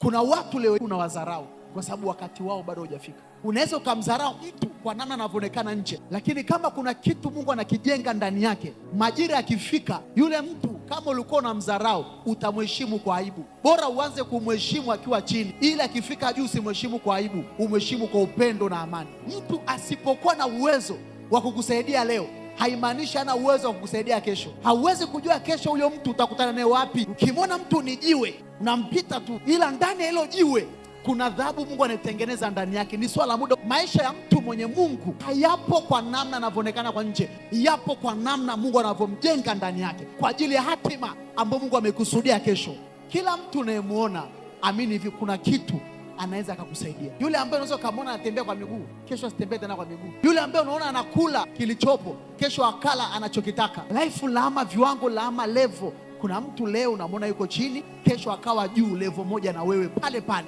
Kuna watu leo unawadharau kwa sababu wakati wao bado hujafika. Unaweza ukamdharau mtu kwa namna anavyoonekana nje, lakini kama kuna kitu Mungu anakijenga ndani yake, majira yakifika, yule mtu kama ulikuwa unamdharau utamheshimu kwa aibu. Bora uanze kumheshimu akiwa chini, ili akifika juu usimheshimu kwa aibu, umheshimu kwa upendo na amani. Mtu asipokuwa na uwezo wa kukusaidia leo, haimaanishi hana uwezo wa kukusaidia kesho. Hauwezi kujua kesho huyo mtu utakutana naye wapi. Ukimwona mtu ni jiwe, unampita tu, ila ndani ya hilo jiwe kuna dhahabu Mungu anatengeneza ndani yake. Ni swala la muda. Maisha ya mtu mwenye Mungu hayapo kwa namna anavyoonekana kwa nje, yapo kwa namna Mungu anavyomjenga ndani yake kwa ajili ya hatima ambayo Mungu amekusudia kesho. Kila mtu unayemwona, amini hivi, kuna kitu anaweza akakusaidia. Yule ambaye unaweza ukamwona anatembea kwa miguu, kesho asitembee tena kwa miguu. Yule ambaye unaona anakula kilichopo, kesho akala anachokitaka. Life laama viwango, laama level. Kuna mtu leo unamwona yuko chini, kesho akawa juu level moja na wewe pale pale.